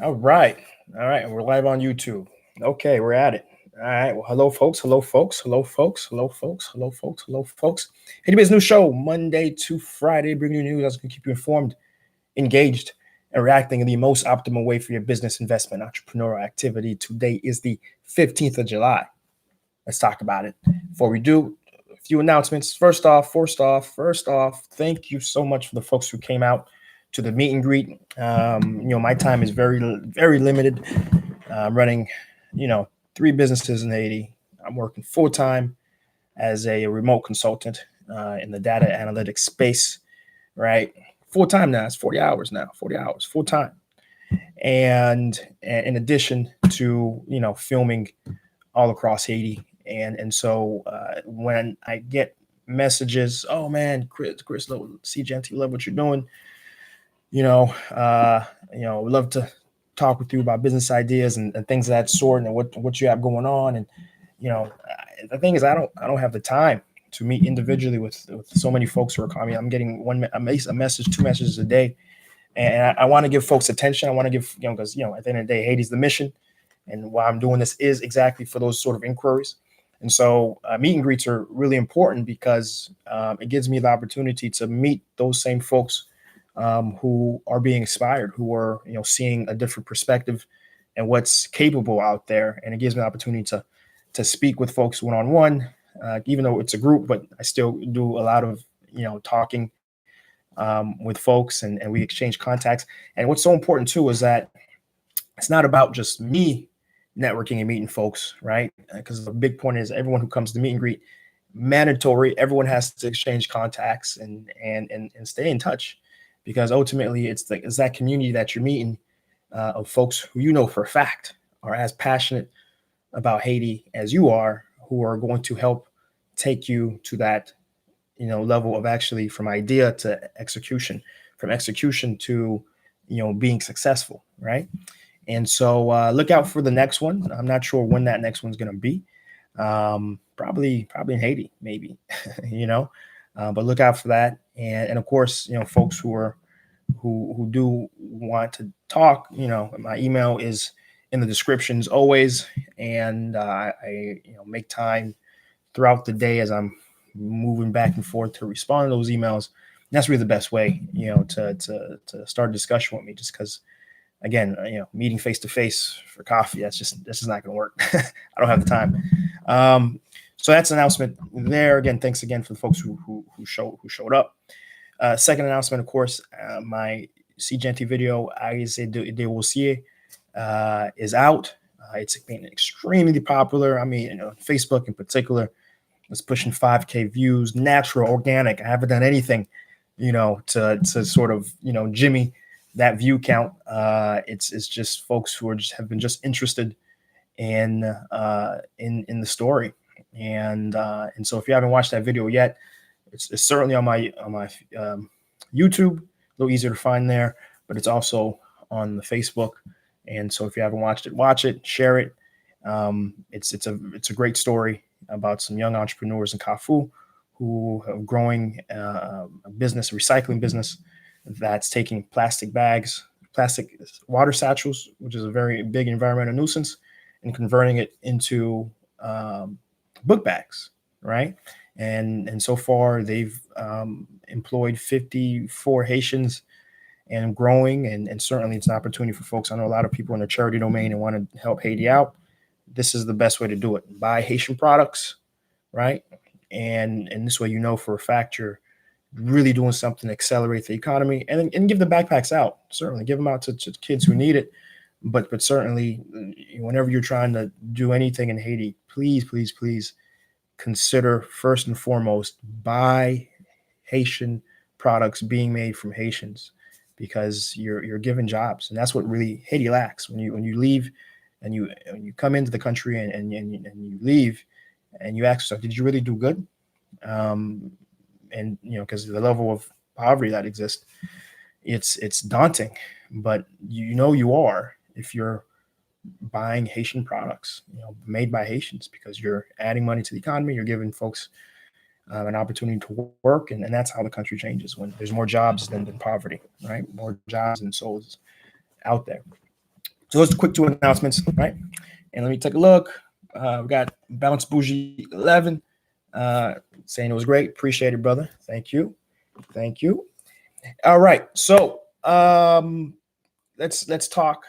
All right. All right. We're live on YouTube. Okay, we're at it. All right. Well, hello, folks. Hello, folks. Hello, folks. Hello, folks. Hello, folks. Hello, folks. Haiti Biz News Show, Monday to Friday, bringing you news that's going to keep you informed, engaged, and reacting in the most optimal way for your business, investment, entrepreneurial activity. Today is the 15th of July. Let's talk about it. Before we do, a few announcements. First off, thank you so much for the folks who came out to the meet and greet. My time is very limited. I'm running, you know, three businesses in Haiti. I'm working full time as a remote consultant in the data analytics space, right? Full time now. It's 40 hours now, 40 hours, full time. And in addition to, filming all across Haiti. And so when I get messages, oh man, Chris, Seejeanty, love what you're doing. Would love to talk with you about business ideas and things of that sort, and what you have going on. And the thing is, I don't have the time to meet individually with so many folks who are calling me. I'm getting a message, two messages a day, and I want to give folks attention. I want to give, because at the end of the day, Haiti's the mission, and why I'm doing this is exactly for those sort of inquiries. And so meet and greets are really important because it gives me the opportunity to meet those same folks who are being inspired, who are seeing a different perspective and what's capable out there, and it gives me the opportunity to speak with folks one on one, even though it's a group. But I still do a lot of talking with folks, and we exchange contacts. And what's so important too is that it's not about just me networking and meeting folks, right? Because the big point is everyone who comes to meet and greet, mandatory. Everyone has to exchange contacts and stay in touch, because ultimately it's that community that you're meeting of folks who for a fact are as passionate about Haiti as you are, who are going to help take you to that level of actually from idea to execution, from execution to being successful, right? And so look out for the next one. I'm not sure when that next one's going to be. Probably in Haiti, maybe, but look out for that. And of course, folks who do want to talk, my email is in the descriptions always. And I make time throughout the day as I'm moving back and forth to respond to those emails. And that's really the best way, to start a discussion with me, just because again, meeting face to face for coffee, that's just not going to work. I don't have the time. So that's an announcement there. Again, thanks again for the folks who showed up. Second announcement, of course, my Seejeanty video, ArrisDeroiser, is out. It's been extremely popular. I mean, Facebook in particular, it's pushing 5K views, natural, organic. I haven't done anything, to sort of, jimmy that view count. It's just folks who have been just interested in the story. And so if you haven't watched that video yet, it's certainly on my YouTube, a little easier to find there, but it's also on the Facebook. And so if you haven't watched it, watch it, share it. It's a great story about some young entrepreneurs in Kafu who are growing a recycling business that's taking plastic bags, plastic water satchels, which is a very big environmental nuisance, and converting it into book bags, right? And so far they've employed 54 Haitians and growing, and certainly it's an opportunity for folks. I know a lot of people in the charity domain and want to help Haiti out. This is the best way to do it. Buy Haitian products, right? And this way for a fact you're really doing something to accelerate the economy, and give the backpacks out. Certainly give them out to kids who need it. But certainly whenever you're trying to do anything in Haiti, please consider first and foremost buy Haitian products being made from Haitians, because you're giving jobs, and that's what really Haiti lacks. When you leave and you come into the country and you leave and you ask yourself, did you really do good? And because the level of poverty that exists, it's daunting. But you are, if you're buying Haitian products, made by Haitians, because you're adding money to the economy, you're giving folks an opportunity to work, and that's how the country changes, when there's more jobs than poverty, right? More jobs and souls out there. So those are quick two announcements, right? And let me take a look. We got Bounce Bougie 11 saying it was great. Appreciate it, brother. Thank you. Thank you. All right. So let's talk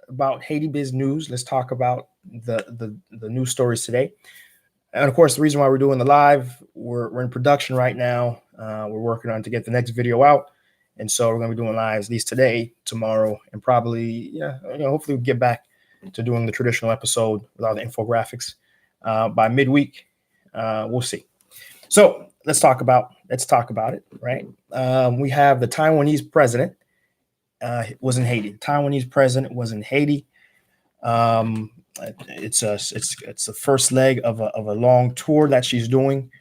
about Haiti Biz News. Let's talk about the news stories today. And of course, the reason why we're doing the live, we're in production right now. We're working on to get the next video out. And so we're going to be doing lives at least today, tomorrow, and probably, hopefully we'll get back to doing the traditional episode with all the infographics by midweek. We'll see. So let's talk about it, right? We have the Taiwanese president was in Haiti. Taiwanese president was in Haiti. It's the first leg of a long tour that she's doing.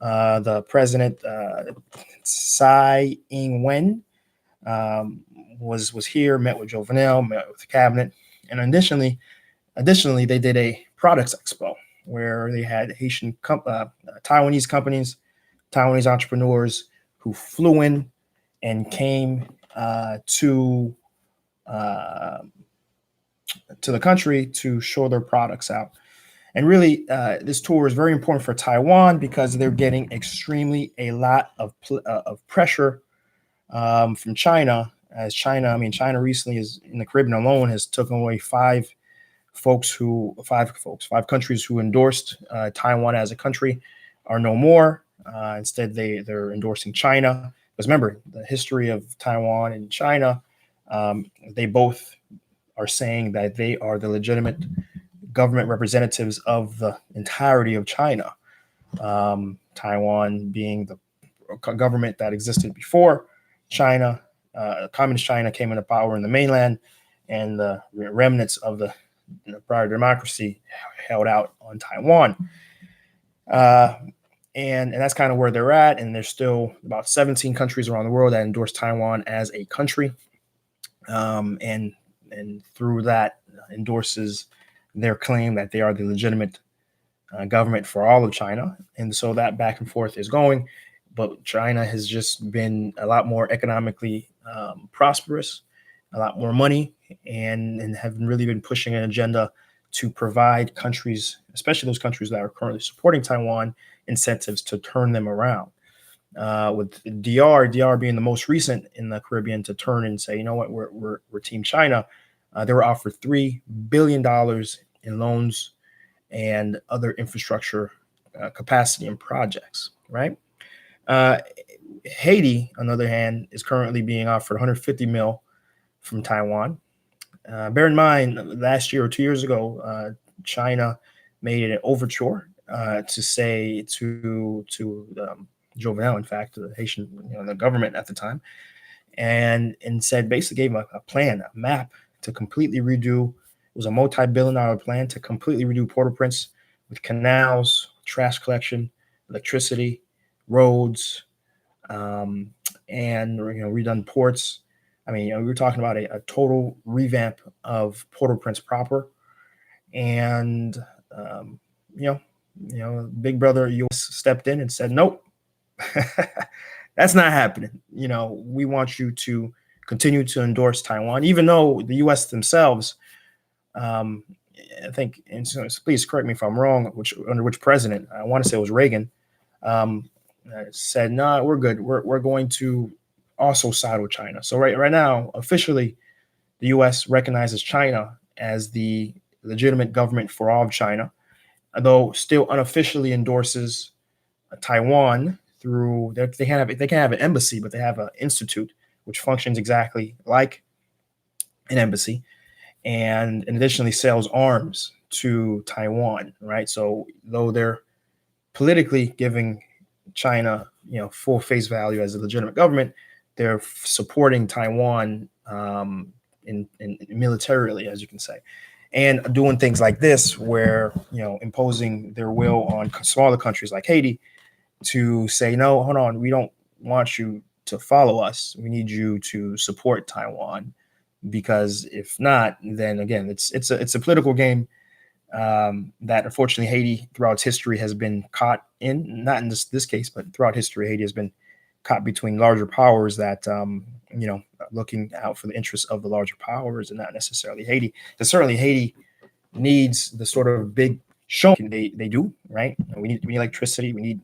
The president, Tsai Ing-wen, was here, met with Jovenel, met with the cabinet, and additionally, they did a products expo where they had Haitian Taiwanese companies, Taiwanese entrepreneurs who flew in and came to the country to show their products out. And really, this tour is very important for Taiwan because they're getting a lot of pressure from China. As China recently is in the Caribbean alone has taken away five countries who endorsed Taiwan as a country are no more. Instead, they're endorsing China. Because remember, the history of Taiwan and China, they both are saying that they are the legitimate government representatives of the entirety of China. Taiwan being the government that existed before China, communist China came into power in the mainland, and the remnants of the prior democracy held out on Taiwan. And that's kind of where they're at. And there's still about 17 countries around the world that endorse Taiwan as a country. And through that endorses their claim that they are the legitimate government for all of China. And so that back and forth is going. But China has just been a lot more economically prosperous, a lot more money, and have really been pushing an agenda to provide countries, especially those countries that are currently supporting Taiwan, incentives to turn them around. With DR being the most recent in the Caribbean to turn and say, you know what, we're Team China. They were offered $3 billion in loans and other infrastructure capacity and projects, right? Haiti, on the other hand, is currently being offered 150 mil from Taiwan. Bear in mind, last year or 2 years ago, China made an overture to say to Jovenel, in fact, the Haitian, the government at the time, and said basically gave him a plan, a map to completely redo. It was a multi-billion-dollar plan to completely redo Port-au-Prince with canals, trash collection, electricity, roads, and redone ports. I mean, we were talking about a total revamp of Port-au-Prince proper, and Big Brother US stepped in and said, nope, that's not happening. We want you to continue to endorse Taiwan, even though the US themselves, I think, and so please correct me if I'm wrong, under which president, I want to say it was Reagan, said, no, we're good. We're going to also side with China. So right now, officially, the U.S. recognizes China as the legitimate government for all of China, though still unofficially endorses Taiwan through they can have an embassy, but they have an institute which functions exactly like an embassy, and additionally sells arms to Taiwan. Right. So though they're politically giving China, full face value as a legitimate government, they're supporting Taiwan in militarily, as you can say, and doing things like this, where imposing their will on smaller countries like Haiti to say, no, hold on, we don't want you to follow us. We need you to support Taiwan, because if not, then again, it's a political game that unfortunately Haiti throughout its history has been caught in, not in this case, but throughout history, Haiti has been caught between larger powers that, looking out for the interests of the larger powers and not necessarily Haiti. Because certainly Haiti needs the sort of big show they do, right? We need electricity. We need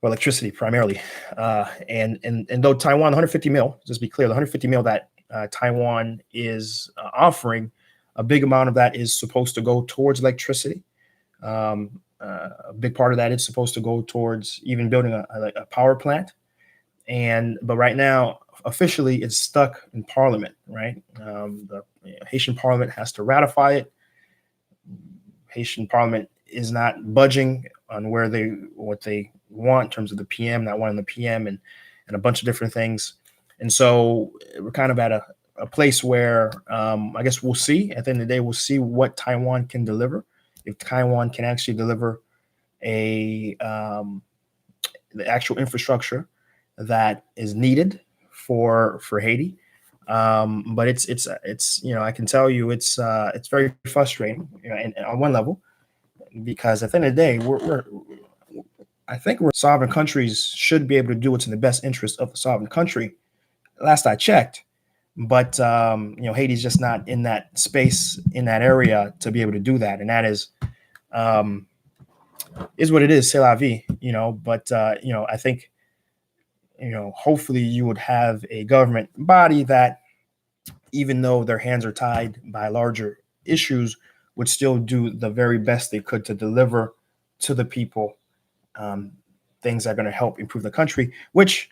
electricity primarily. And though Taiwan, 150 mil, just be clear, the 150 mil that Taiwan is offering, a big amount of that is supposed to go towards electricity. A big part of that is supposed to go towards even building a power plant. But right now, officially, it's stuck in Parliament, right? The Haitian Parliament has to ratify it. Haitian Parliament is not budging on what they want in terms of the PM, not wanting the PM, and a bunch of different things. And so we're kind of at a place where I guess we'll see. At the end of the day, we'll see what Taiwan can deliver. If Taiwan can actually deliver the actual infrastructure that is needed for Haiti. But it's I can tell you it's very frustrating, and on one level, because at the end of the day, I think we're sovereign countries should be able to do what's in the best interest of the sovereign country. Last I checked, but Haiti's just not in that space, in that area, to be able to do that, and that is what it is, c'est la vie, But I think hopefully you would have a government body that, even though their hands are tied by larger issues, would still do the very best they could to deliver to the people things that are going to help improve the country, which,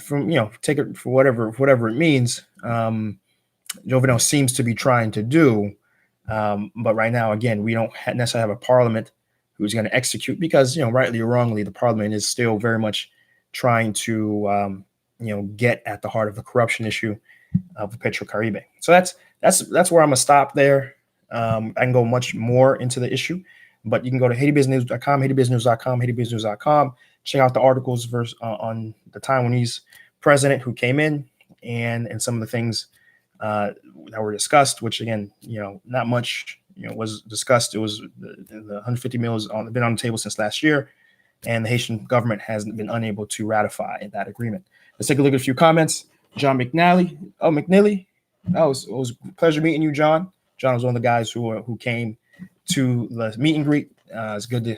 from take it for whatever it means, Jovenel seems to be trying to do. But right now, again, we don't necessarily have a parliament who's going to execute, because rightly or wrongly, the parliament is still very much trying to get at the heart of the corruption issue of the Petrocaribe. So that's where I'm gonna stop there. I can go much more into the issue, but you can go to HaitiBizNews.com, HaitiBizNews.com, HaitiBizNews.com. Check out the articles on the Taiwanese president who came in, and some of the things that were discussed, which, again, not much was discussed. It was the 150 mil has been on the table since last year, and the Haitian government has been unable to ratify that agreement. Let's take a look at a few comments. John McNally. Oh, McNally. Oh, it was a pleasure meeting you, John. John was one of the guys who came to the meet and greet. It's good to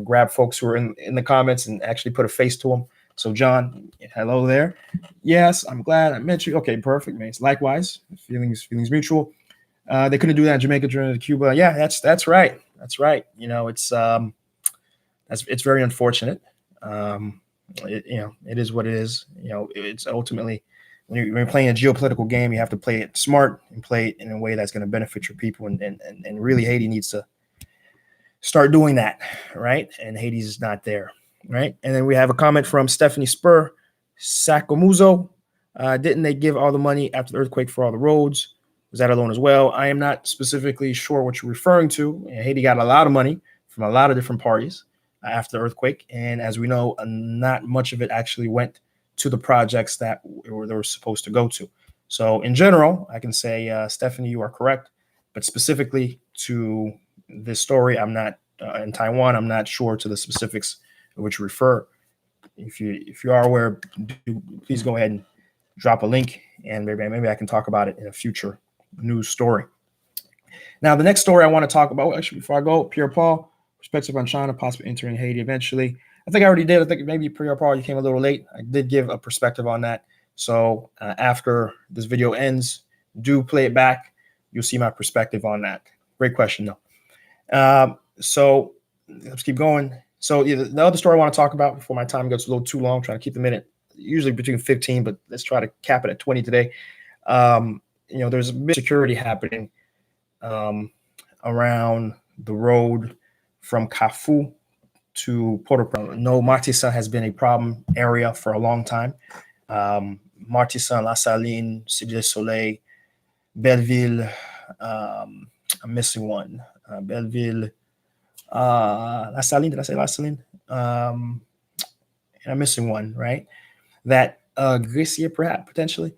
grab folks who are in the comments and actually put a face to them. So, John, hello there. Yes, I'm glad I met you. Okay, perfect, man. Likewise, feelings mutual. They couldn't do that in Jamaica, Trinidad, Cuba. Yeah, that's right. That's right. It's very unfortunate. It is what it is. It's ultimately, when you're playing a geopolitical game, you have to play it smart and play it in a way that's going to benefit your people. And really, Haiti needs to start doing that, right? And Haiti's not there, right? And then we have a comment from Stephanie Spur. Sacomuzo, didn't they give all the money after the earthquake for all the roads? Was that a loan as well? I am not specifically sure what you're referring to. Haiti got a lot of money from a lot of different parties after the earthquake. And as we know, not much of it actually went to the projects that they were supposed to go to. So in general, I can say, Stephanie, you are correct. But specifically to this story, I'm not in Taiwan. I'm not sure to the specifics of which you refer. If you are aware, please go ahead and drop a link, and maybe I can talk about it in a future news story. Now, the next story I want to talk about, actually, before I go, Pierre Paul, perspective on China possibly entering Haiti eventually. I think I already did. I think maybe Pierre Paul, you came a little late. I did give a perspective on that. So after this video ends, do play it back. You'll see my perspective on that. Great question, though. So let's keep going. So the other story I want to talk about before my time gets a little too long, trying to keep the minute usually between 15, but let's try to cap it at 20 today. There's a bit of security happening around the road from Cafu to Port-au-Prince. No, Martissant has been a problem area for a long time. Martissant, La Saline, Cité du Soleil, Belleville. I'm missing one. Belleville, La Saline. Did I say La Saline? And I'm missing one, right? That Grecier, perhaps, potentially.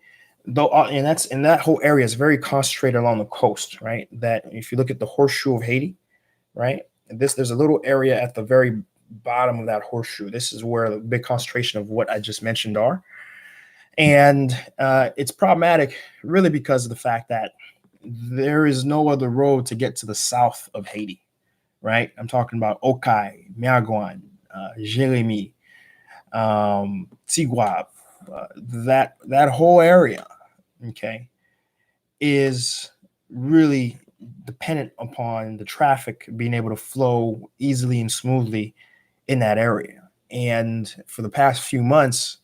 Though, and that whole area is very concentrated along the coast, right? That if you look at the horseshoe of Haiti, right? There's a little area at the very bottom of that horseshoe. This is where the big concentration of what I just mentioned are. And it's problematic really because of the fact that there is no other road to get to the south of Haiti, right? I'm talking about Okai, Miaguan, Jérémy, Tigua, that whole area, okay, is really dependent upon the traffic being able to flow easily and smoothly in that area. And for the past few months,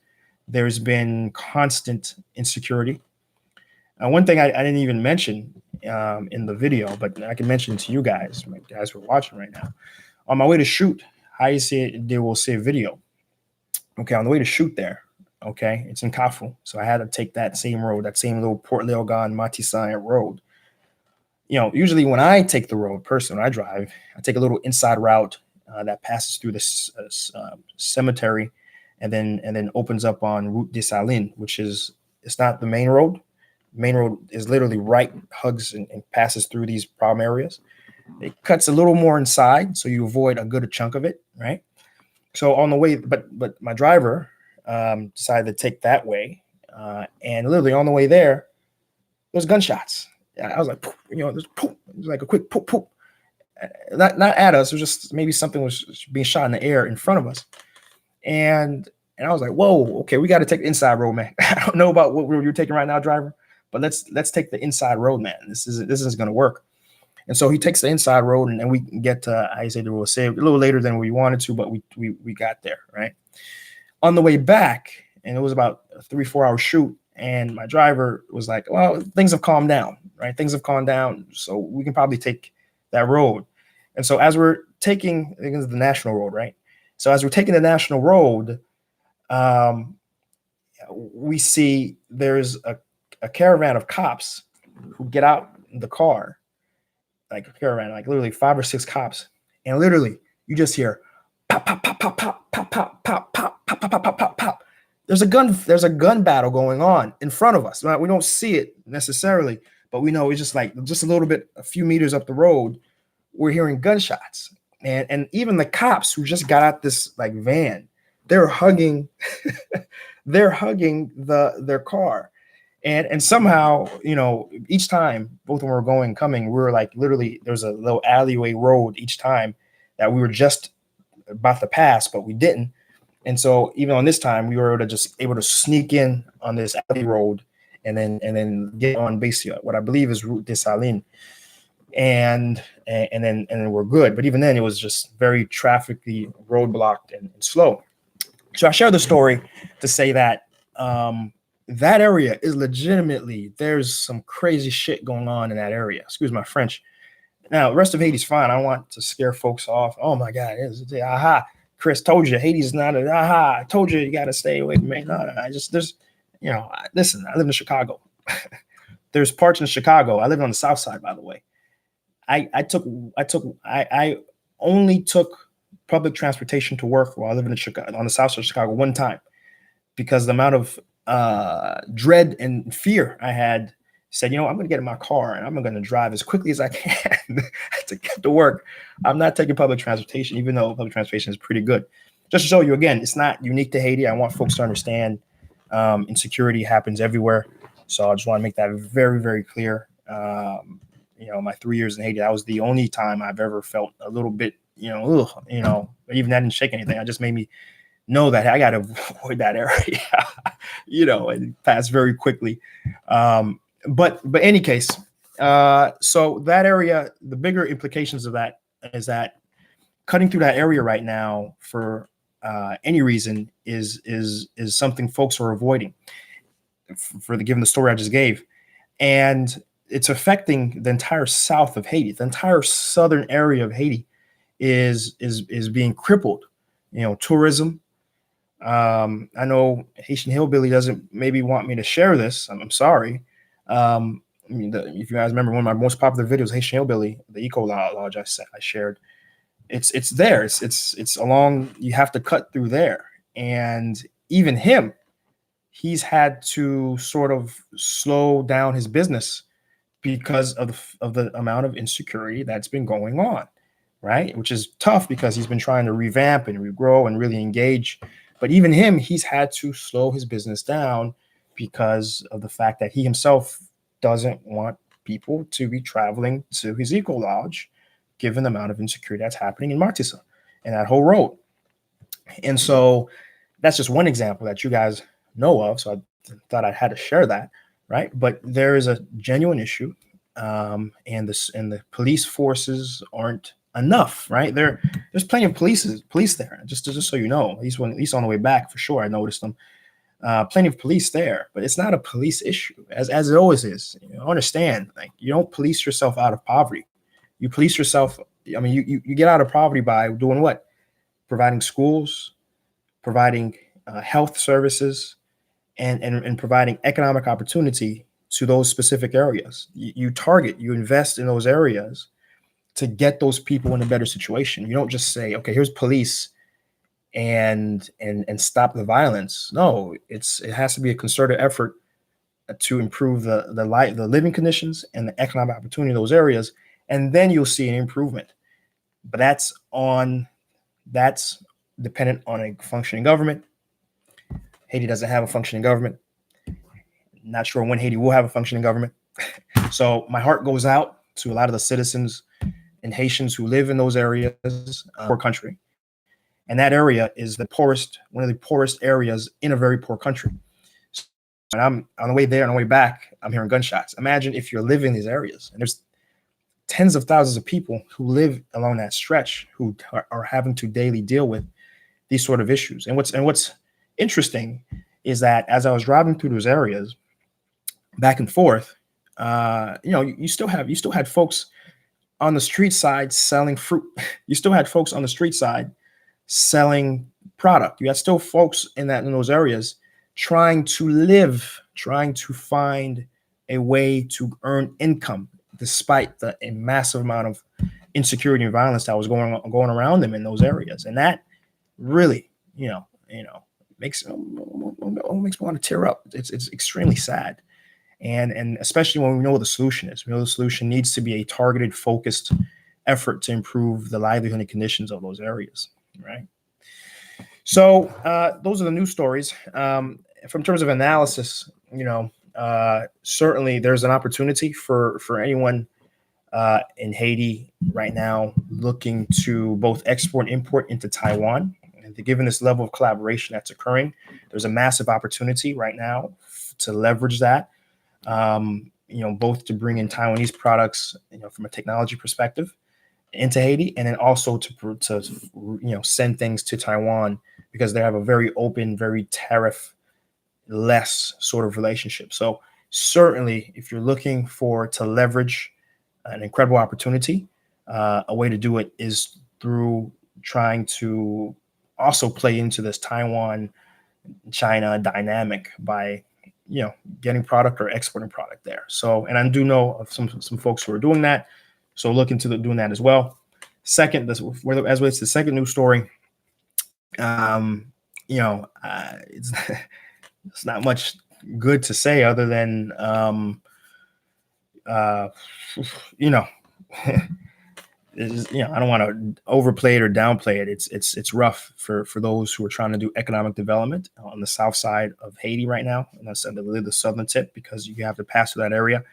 there's been constant insecurity. One thing I didn't even mention in the video, but I can mention to you guys, my guys who are watching right now. On my way to shoot, ArrisDeroiser video. Okay, on the way to shoot there, okay, it's in Kafu. So I had to take that same road, that same little Port Léogane Martissant road. You know, usually when I take the road, personally, when I drive, I take a little inside route that passes through this cemetery and then opens up on Route des Salines, which is, it's not the main road. The main road is literally right, hugs and passes through these problem areas. It cuts a little more inside, so you avoid a good chunk of it, right? So on the way, but my driver decided to take that way, and literally on the way there was gunshots. I was like, you know, there's poop. It was like a quick poop, poop. Not at us. It was just maybe something was being shot in the air in front of us, and I was like, whoa, okay, we got to take the inside road, man. I don't know about what road you're taking right now, driver, but let's take the inside road, man. This isn't going to work. And so he takes the inside road, and we can get to ArrisDeroiser a little later than we wanted to, but we got there, right? On the way back, and it was about a 3-4 hour shoot, and my driver was like, well, things have calmed down, right? Things have calmed down, so we can probably take that road. And so as we're taking, I think it's the national road, right? So as we're taking the national road, we see there's a caravan of cops who get out the car, like a caravan, like literally 5 or 6 cops, and literally you just hear pop, pop, pop, pop, pop, pop, pop, pop, pop, pop, pop, pop, pop, pop. There's a gun battle going on in front of us. We don't see it necessarily, but we know it's just like just a little bit, a few meters up the road, we're hearing gunshots. And even the cops who just got out this like van, they're hugging their car. And somehow, you know, each time, both when we were going, coming, we were like, literally, there's a little alleyway road each time that we were just about to pass, but we didn't. And so even on this time, we were able to sneak in on this alley road and then get on basically what I believe is Route des Salines. And then we're good. But even then, it was just very traffically roadblocked and slow. So I share the story to say that that area is legitimately, there's some crazy shit going on in that area. Excuse my French. Now, the rest of Haiti's fine. I don't want to scare folks off. Oh my God, aha. Chris told you Haiti's not a aha. I told you got to stay away from me. No, there's, you know, listen, I live in Chicago. There's parts in Chicago. I live on the south side, by the way. I only took public transportation to work while I live in Chicago, on the south side of Chicago, one time, because the amount of dread and fear I had. Said, you know, I'm going to get in my car and I'm going to drive as quickly as I can to get to work. I'm not taking public transportation, even though public transportation is pretty good. Just to show you, again, it's not unique to Haiti. I want folks to understand insecurity happens everywhere. So I just want to make that very, very clear. You know, my 3 years in Haiti, that was the only time I've ever felt a little bit, but even that didn't shake anything. It just made me know that I got to avoid that area, and pass very quickly. But any case, so that area, the bigger implications of that is that cutting through that area right now for any reason is something folks are avoiding given the story I just gave. And it's affecting the entire south of Haiti. The entire southern area of Haiti is being crippled. Tourism. I know Haitian Hillbilly doesn't maybe want me to share this. I'm sorry. If you guys remember one of my most popular videos, Haitian Hillbilly, the Eco Lodge I shared, it's there. It's along. You have to cut through there, and even him, he's had to sort of slow down his business because of the amount of insecurity that's been going on, right? Which is tough because he's been trying to revamp and regrow and really engage. But even him, he's had to slow his business down because of the fact that he himself doesn't want people to be traveling to his eco lodge, given the amount of insecurity that's happening in Martissant and that whole road. And so that's just one example that you guys know of. So I thought I had to share that, right? But there is a genuine issue, and the police forces aren't enough, right? There's plenty of police there. Just so you know, at least on the way back for sure, I noticed them. Plenty of police there, but it's not a police issue, as it always is. Understand, like, you don't police yourself out of poverty. You police yourself. I mean, you get out of poverty by doing what? Providing schools, providing health services, and providing economic opportunity to those specific areas. You invest in those areas to get those people in a better situation. You don't just say, okay, here's police and stop the violence. No, it has to be a concerted effort to improve the living conditions and the economic opportunity in those areas, and then you'll see an improvement. But that's dependent on a functioning government. Haiti doesn't have a functioning government. Not sure when Haiti will have a functioning government. So my heart goes out to a lot of the citizens and Haitians who live in those areas, poor country. And that area is one of the poorest areas in a very poor country. So when I'm on the way there, on the way back, I'm hearing gunshots. Imagine if you're living in these areas, and there's tens of thousands of people who live along that stretch who are having to daily deal with these sort of issues. And what's interesting is that as I was driving through those areas back and forth, you still had folks on the street side selling fruit. You still had folks on the street side selling product. You had still folks in those areas trying to find a way to earn income despite a massive amount of insecurity and violence that was going around them in those areas. And that really, makes me want to tear up. It's extremely sad. And especially when we know what the solution is. We know the solution needs to be a targeted, focused effort to improve the livelihood and conditions of those areas, right? So those are the news stories. From terms of analysis, certainly there's an opportunity for anyone in Haiti right now looking to both export and import into Taiwan. And given this level of collaboration that's occurring, there's a massive opportunity right now to leverage that. Both to bring in Taiwanese products, from a technology perspective into Haiti, and then also to send things to Taiwan because they have a very open, very tariff less sort of relationship. So certainly if you're looking to leverage an incredible opportunity, a way to do it is through trying to also play into this Taiwan-China dynamic by getting product or exporting product there. So, and I do know of some folks who are doing that. So look into doing that as well. Second, as relates to the second news story, it's not much good to say other than, I don't want to overplay it or downplay it. It's rough for those who are trying to do economic development on the south side of Haiti right now, and that's the southern tip, because you have to pass through that area.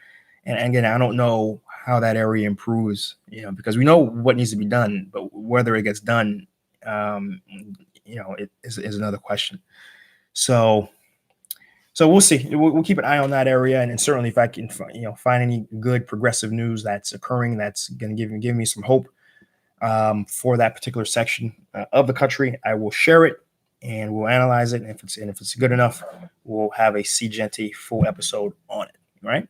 And again, I don't know how that area improves, because we know what needs to be done, but whether it gets done, it is another question. So we'll see. We'll keep an eye on that area, and certainly if I can, find any good progressive news that's occurring, that's going to give me some hope for that particular section of the country, I will share it and we'll analyze it. And if it's good enough, we'll have a Seejeanty full episode on it. Right.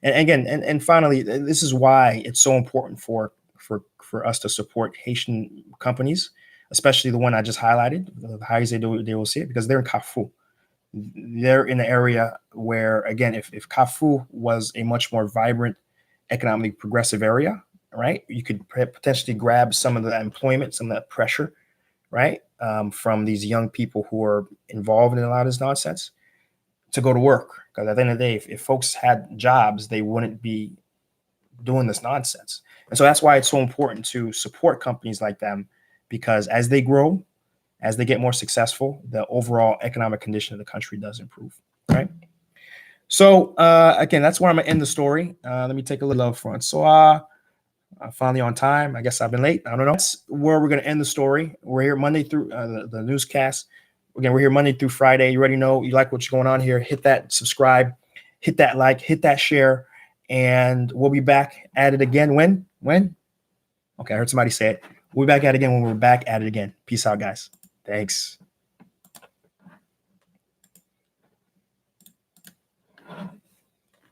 And again, and finally, this is why it's so important for us to support Haitian companies, especially the one I just highlighted, the Haiti Sustained, because they're in Carrefour. They're in an area where, again, if Carrefour was a much more vibrant, economically progressive area, right, you could potentially grab some of the employment, some of that pressure, right, from these young people who are involved in a lot of this nonsense to go to work. Because at the end of the day, if folks had jobs, they wouldn't be doing this nonsense. And so that's why it's so important to support companies like them, because as they grow, as they get more successful, the overall economic condition of the country does improve, right? So again, that's where I'm gonna end the story. Let me take a little up front. So finally on time. I guess I've been late. I don't know. That's where we're gonna end the story. We're here Monday through the newscast. Again, we're here Monday through Friday. You already know you like what's going on here. Hit that subscribe, hit that like, hit that share, and we'll be back at it again. When? Okay, I heard somebody say it. We'll be back at it again when we're back at it again. Peace out, guys. Thanks.